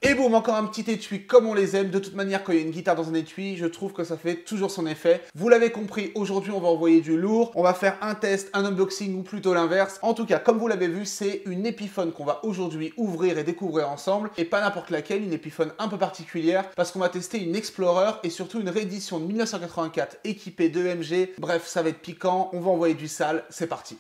Et boum, encore un petit étui comme on les aime. De toute manière, quand il y a une guitare dans un étui, je trouve que ça fait toujours son effet. Vous l'avez compris, aujourd'hui on va envoyer du lourd. On va faire un test, un unboxing ou plutôt l'inverse. En tout cas, comme vous l'avez vu, c'est une Epiphone qu'on va aujourd'hui ouvrir et découvrir ensemble. Et pas n'importe laquelle, une Epiphone un peu particulière parce qu'on va tester une Explorer et surtout une réédition de 1984 équipée d'EMG. Bref, ça va être piquant, on va envoyer du sale, c'est parti.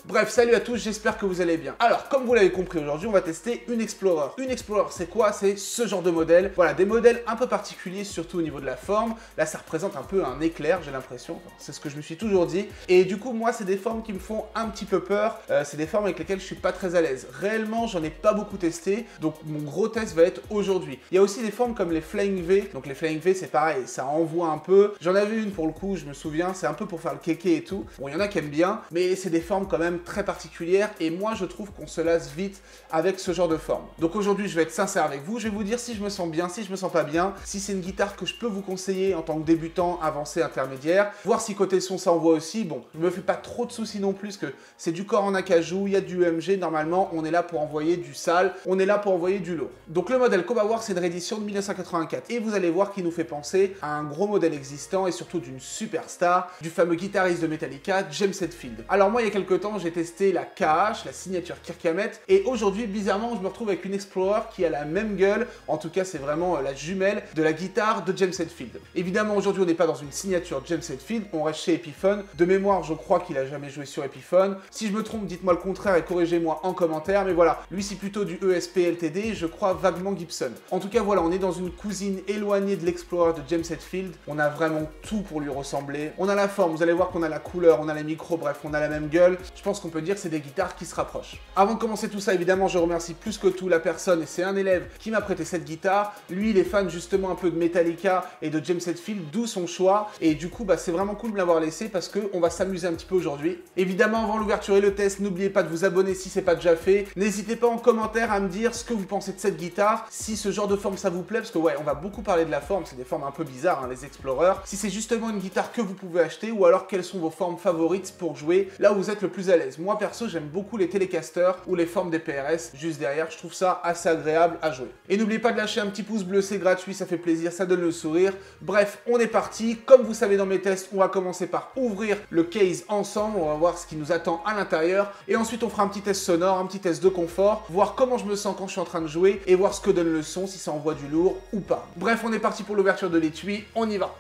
Bref, salut à tous, j'espère que vous allez bien. Alors, comme vous l'avez compris, aujourd'hui, on va tester une Explorer. Une Explorer, c'est quoi? C'est ce genre de modèle. Voilà, des modèles un peu particuliers, surtout au niveau de la forme. Là, ça représente un peu un éclair, j'ai l'impression. Enfin, c'est ce que je me suis toujours dit. Et du coup, moi, c'est des formes qui me font un petit peu peur. C'est des formes avec lesquelles je suis pas très à l'aise. Réellement, j'en ai pas beaucoup testé. Donc, mon gros test va être aujourd'hui. Il y a aussi des formes comme les Flying V. Donc, les Flying V, c'est pareil, ça envoie un peu. J'en avais une pour le coup, je me souviens. C'est un peu pour faire le kéké et tout. Bon, il y en a qui aiment bien, mais c'est des formes quand même très particulière et moi je trouve qu'on se lasse vite avec ce genre de forme. Donc aujourd'hui je vais être sincère avec vous, je vais vous dire si je me sens bien, si je me sens pas bien, si c'est une guitare que je peux vous conseiller en tant que débutant, avancé, intermédiaire, voir si côté son ça envoie aussi. Bon, je me fais pas trop de soucis non plus que c'est du corps en acajou, il y a du EMG, normalement on est là pour envoyer du sale, on est là pour envoyer du lourd. Donc le modèle qu'on va voir c'est une réédition de 1984 et vous allez voir qu'il nous fait penser à un gros modèle existant et surtout d'une superstar, du fameux guitariste de Metallica, James Hetfield. Alors moi il y a quelques temps j'ai testé la KH, la signature Kirk Hammett, et aujourd'hui bizarrement je me retrouve avec une Explorer qui a la même gueule, en tout cas c'est vraiment la jumelle de la guitare de James Hetfield. Évidemment aujourd'hui on n'est pas dans une signature James Hetfield, on reste chez Epiphone. De mémoire je crois qu'il a jamais joué sur Epiphone. Si je me trompe dites-moi le contraire et corrigez-moi en commentaire, mais voilà, lui c'est plutôt du ESP LTD, je crois vaguement Gibson. En tout cas voilà, on est dans une cousine éloignée de l'Explorer de James Hetfield, on a vraiment tout pour lui ressembler. On a la forme, vous allez voir qu'on a la couleur, on a les micros, bref on a la même gueule. Je pense qu'on peut dire que c'est des guitares qui se rapprochent. Avant de commencer tout ça, évidemment, je remercie plus que tout la personne, et c'est un élève qui m'a prêté cette guitare. Lui, il est fan justement un peu de Metallica et de James Hetfield, d'où son choix. Et du coup, bah, c'est vraiment cool de me l'avoir laissé parce qu'on va s'amuser un petit peu aujourd'hui. Évidemment, avant l'ouverture et le test, n'oubliez pas de vous abonner si c'est pas déjà fait. N'hésitez pas en commentaire à me dire ce que vous pensez de cette guitare, si ce genre de forme ça vous plaît, parce que ouais, on va beaucoup parler de la forme, c'est des formes un peu bizarres, hein, les Explorers. Si c'est justement une guitare que vous pouvez acheter, ou alors quelles sont vos formes favorites pour jouer, là où vous êtes le plus à l'aise. Moi, perso, j'aime beaucoup les Telecaster ou les formes des PRS juste derrière, je trouve ça assez agréable à jouer. Et n'oubliez pas de lâcher un petit pouce bleu, c'est gratuit, ça fait plaisir, ça donne le sourire. Bref, on est parti. Comme vous savez dans mes tests, on va commencer par ouvrir le case ensemble, on va voir ce qui nous attend à l'intérieur et ensuite on fera un petit test sonore, un petit test de confort, voir comment je me sens quand je suis en train de jouer et voir ce que donne le son, si ça envoie du lourd ou pas. Bref, on est parti pour l'ouverture de l'étui, on y va.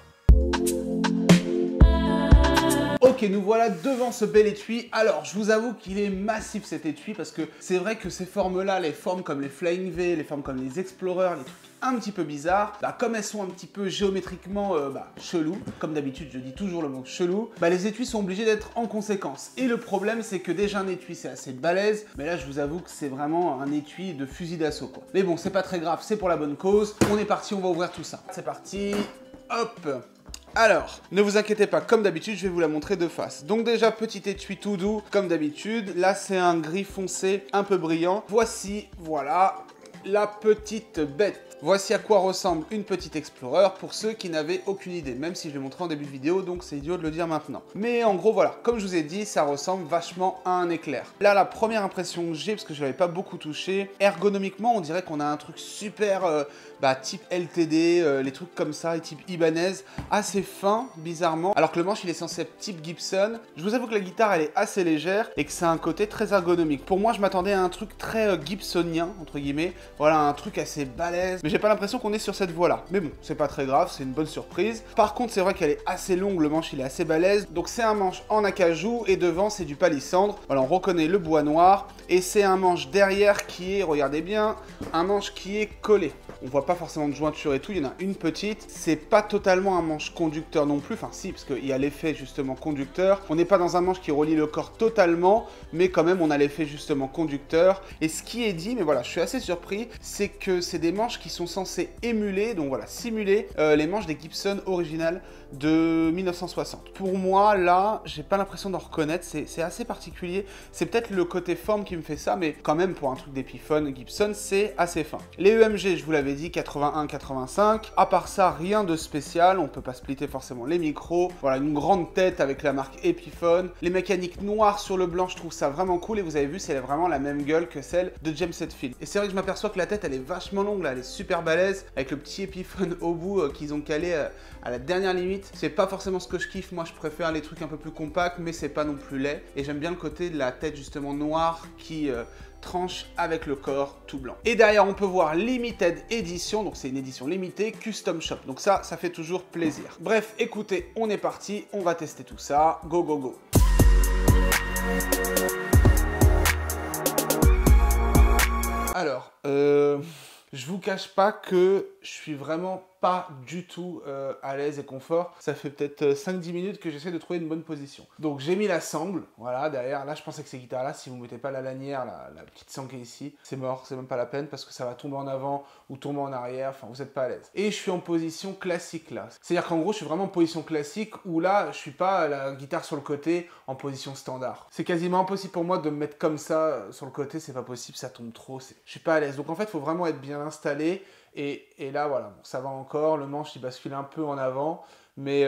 Ok, nous voilà devant ce bel étui. Alors, je vous avoue qu'il est massif cet étui parce que c'est vrai que ces formes-là, les formes comme les Flying V, les formes comme les Explorers, les trucs un petit peu bizarres, bah, comme elles sont un petit peu géométriquement chelou, comme d'habitude je dis toujours le mot chelou, bah, les étuis sont obligés d'être en conséquence. Et le problème c'est que déjà un étui c'est assez balèze, mais là je vous avoue que c'est vraiment un étui de fusil d'assaut quoi. Mais bon, c'est pas très grave, c'est pour la bonne cause. On est parti, on va ouvrir tout ça. C'est parti, hop. Alors, ne vous inquiétez pas, comme d'habitude, je vais vous la montrer de face. Donc déjà, petit étui tout doux, comme d'habitude. Là, c'est un gris foncé, un peu brillant. Voici, voilà, la petite bête. Voici à quoi ressemble une petite Explorer pour ceux qui n'avaient aucune idée, même si je l'ai montré en début de vidéo, donc c'est idiot de le dire maintenant. Mais en gros, voilà, comme je vous ai dit, ça ressemble vachement à un éclair. Là, la première impression que j'ai, parce que je l'avais pas beaucoup touché, ergonomiquement, on dirait qu'on a un truc super type LTD, les trucs comme ça, et type Ibanez, assez fin, bizarrement, alors que le manche, il est censé être type Gibson. Je vous avoue que la guitare, elle est assez légère, et que c'est un côté très ergonomique. Pour moi, je m'attendais à un truc très gibsonien, entre guillemets, voilà, un truc assez balèze, mais j'ai pas l'impression qu'on est sur cette voie-là. Mais bon, c'est pas très grave, c'est une bonne surprise. Par contre, c'est vrai qu'elle est assez longue, le manche, il est assez balèze, donc c'est un manche en acajou, et devant, c'est du palissandre. Voilà, on reconnaît le bois noir, et c'est un manche derrière qui est, regardez bien, un manche qui est collé. On voit pas forcément de jointure et tout, il y en a une petite. C'est pas totalement un manche conducteur non plus, enfin si, parce qu'il y a l'effet justement conducteur. On n'est pas dans un manche qui relie le corps totalement, mais quand même on a l'effet justement conducteur. Et ce qui est dit, mais voilà, je suis assez surpris, c'est que c'est des manches qui sont censées émuler, donc voilà, simuler les manches des Gibson originales de 1960. Pour moi, là, j'ai pas l'impression d'en reconnaître, c'est assez particulier. C'est peut-être le côté forme qui me fait ça, mais quand même, pour un truc d'Epiphone, Gibson, c'est assez fin. Les EMG, je vous l'avais dit, 81-85. À part ça, rien de spécial. On peut pas splitter forcément les micros. Voilà, une grande tête avec la marque Epiphone. Les mécaniques noires sur le blanc, je trouve ça vraiment cool. Et vous avez vu, c'est vraiment la même gueule que celle de James Hetfield. Et c'est vrai que je m'aperçois que la tête, elle est vachement longue, là. Elle est super balèze, avec le petit Epiphone au bout qu'ils ont calé à la dernière limite. C'est pas forcément ce que je kiffe. Moi, je préfère les trucs un peu plus compacts, mais c'est pas non plus laid. Et j'aime bien le côté de la tête, justement, noire qui tranche avec le corps tout blanc. Et derrière, on peut voir Limited Edition, donc c'est une édition limitée, Custom Shop. Donc ça fait toujours plaisir. Bref, écoutez, on est parti, on va tester tout ça. Go, go, go. Alors, je vous cache pas que je suis vraiment pas du tout à l'aise et confort. Ça fait peut-être 5-10 minutes que j'essaie de trouver une bonne position. Donc j'ai mis la sangle, voilà, derrière. Là, je pensais que ces guitares-là, si vous ne mettez pas la lanière, la petite sangle qui est ici, c'est mort, c'est même pas la peine parce que ça va tomber en avant ou tomber en arrière, enfin, vous n'êtes pas à l'aise. Et je suis en position classique, là. C'est-à-dire qu'en gros, je suis vraiment en position classique où là, je suis pas la guitare sur le côté en position standard. C'est quasiment impossible pour moi de me mettre comme ça sur le côté, c'est pas possible, ça tombe trop, je suis pas à l'aise. Donc en fait, il faut vraiment être bien installé. Et là, voilà, bon, ça va encore, le manche, il bascule un peu en avant, mais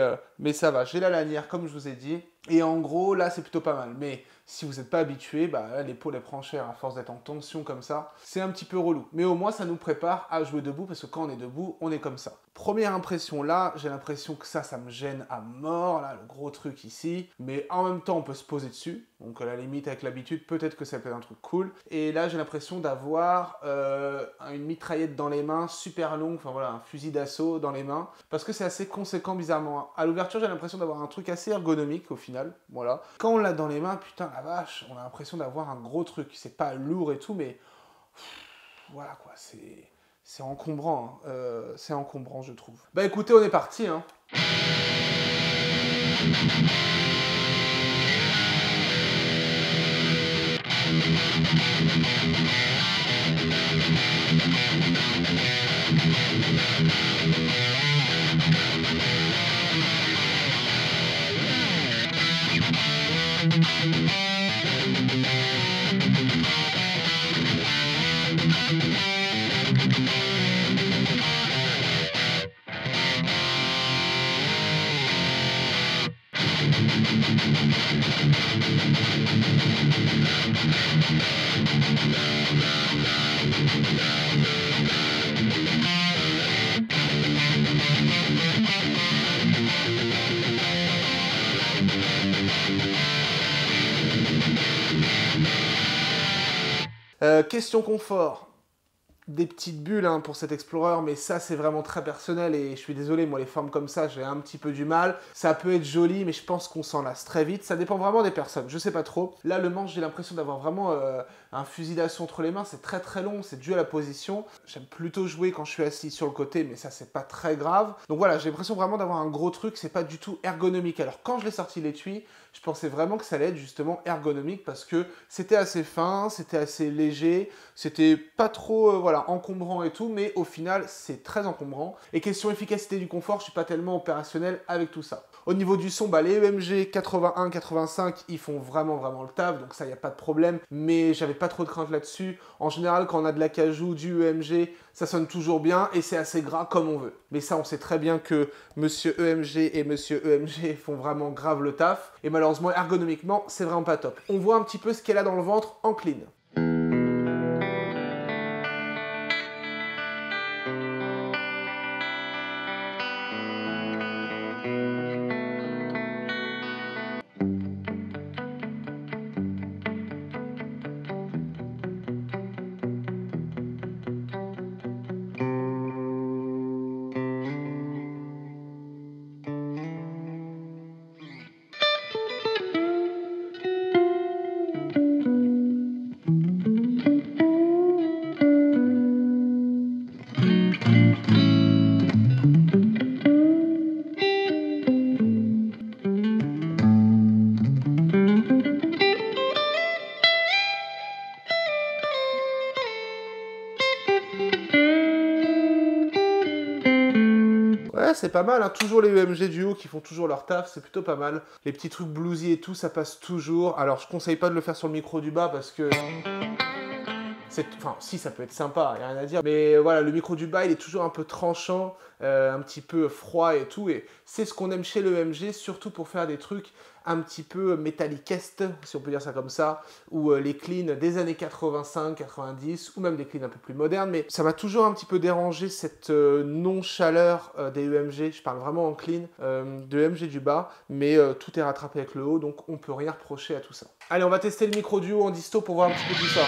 ça va. J'ai la lanière, comme je vous ai dit, et en gros, là, c'est plutôt pas mal. Mais si vous n'êtes pas habitué, bah, là, l'épaule, elle prend cher à force d'être en tension comme ça. C'est un petit peu relou. Mais au moins, ça nous prépare à jouer debout, parce que quand on est debout, on est comme ça. Première impression, là, j'ai l'impression que ça me gêne à mort, là, le gros truc ici. Mais en même temps, on peut se poser dessus. Donc, à la limite, avec l'habitude, peut-être que ça peut être un truc cool. Et là, j'ai l'impression d'avoir une mitraillette dans les mains, super longue, enfin voilà, un fusil d'assaut dans les mains. Parce que c'est assez conséquent, bizarrement. À l'ouverture, j'ai l'impression d'avoir un truc assez ergonomique, au final. Voilà. Quand on l'a dans les mains, putain, la vache, on a l'impression d'avoir un gros truc. C'est pas lourd et tout, mais voilà quoi, c'est encombrant. Hein. C'est encombrant, je trouve. Bah écoutez, on est parti. Hein. Question confort. Des petites bulles hein, pour cet Explorer, mais ça c'est vraiment très personnel et je suis désolé, moi les formes comme ça j'ai un petit peu du mal. Ça peut être joli mais je pense qu'on s'en lasse très vite, ça dépend vraiment des personnes, je sais pas trop. Là le manche j'ai l'impression d'avoir vraiment un fusil d'assaut entre les mains, c'est très très long, c'est dû à la position. J'aime plutôt jouer quand je suis assis sur le côté mais ça c'est pas très grave. Donc voilà, j'ai l'impression vraiment d'avoir un gros truc, c'est pas du tout ergonomique. Alors quand je l'ai sorti l'étui, je pensais vraiment que ça allait être justement ergonomique parce que c'était assez fin, c'était assez léger, c'était pas trop voilà, encombrant et tout, mais au final c'est très encombrant. Et question efficacité du confort, je suis pas tellement opérationnel avec tout ça. Au niveau du son, bah, les EMG 81-85, ils font vraiment le taf, donc ça, il n'y a pas de problème. Mais j'avais pas trop de crainte là-dessus. En général, quand on a de l'acajou, du EMG, ça sonne toujours bien et c'est assez gras comme on veut. Mais ça, on sait très bien que Monsieur EMG et Monsieur EMG font vraiment grave le taf. Et malheureusement, ergonomiquement, c'est vraiment pas top. On voit un petit peu ce qu'elle a dans le ventre en clean. Ouais, c'est pas mal, hein. Toujours les EMG du haut qui font toujours leur taf, c'est plutôt pas mal. Les petits trucs bluesy et tout, ça passe toujours. Alors, je conseille pas de le faire sur le micro du bas parce que... Enfin, si, ça peut être sympa, y a rien à dire. Mais voilà, le micro du bas, il est toujours un peu tranchant, un petit peu froid et tout. Et c'est ce qu'on aime chez l'EMG, surtout pour faire des trucs un petit peu metallicestes, si on peut dire ça comme ça, ou les cleans des années 85, 90, ou même des cleans un peu plus modernes. Mais ça m'a toujours un petit peu dérangé cette non-chaleur des EMG. Je parle vraiment en clean, de l'EMG du bas. Mais tout est rattrapé avec le haut, donc on peut rien reprocher à tout ça. Allez, on va tester le micro du haut en disto pour voir un petit peu tout ça.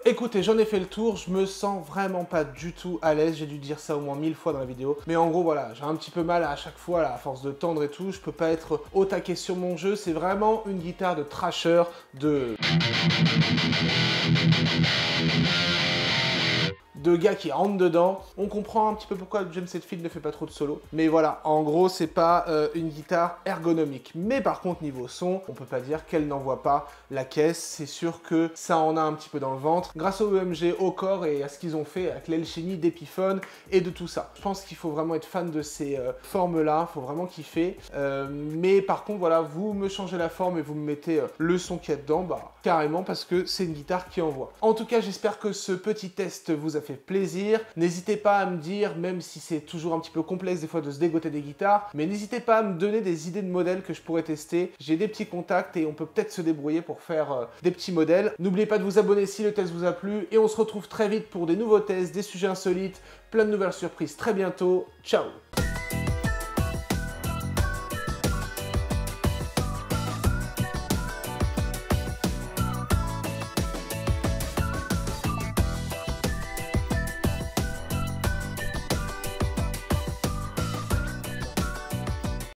Écoutez, j'en ai fait le tour, je me sens vraiment pas du tout à l'aise, j'ai dû dire ça au moins 1000 fois dans la vidéo, mais en gros voilà, j'ai un petit peu mal à chaque fois, là, à force de tendre et tout, je peux pas être au taquet sur mon jeu, c'est vraiment une guitare de thrasher, de gars qui rentrent dedans. On comprend un petit peu pourquoi James Hetfield ne fait pas trop de solo. Mais voilà, en gros, c'est pas une guitare ergonomique. Mais par contre, niveau son, on peut pas dire qu'elle n'envoie pas la caisse. C'est sûr que ça en a un petit peu dans le ventre. Grâce au EMG, au corps et à ce qu'ils ont fait avec l'alchimie d'Epiphone et de tout ça. Je pense qu'il faut vraiment être fan de ces formes-là. Il faut vraiment kiffer. Mais par contre, voilà, vous me changez la forme et vous me mettez le son qu'il y a dedans, bah carrément parce que c'est une guitare qui envoie. En tout cas, j'espère que ce petit test vous a fait plaisir. N'hésitez pas à me dire, même si c'est toujours un petit peu complexe des fois de se dégoter des guitares, mais n'hésitez pas à me donner des idées de modèles que je pourrais tester. J'ai des petits contacts et on peut peut-être se débrouiller pour faire des petits modèles. N'oubliez pas de vous abonner si le test vous a plu et on se retrouve très vite pour des nouveaux tests, des sujets insolites, plein de nouvelles surprises très bientôt. Ciao!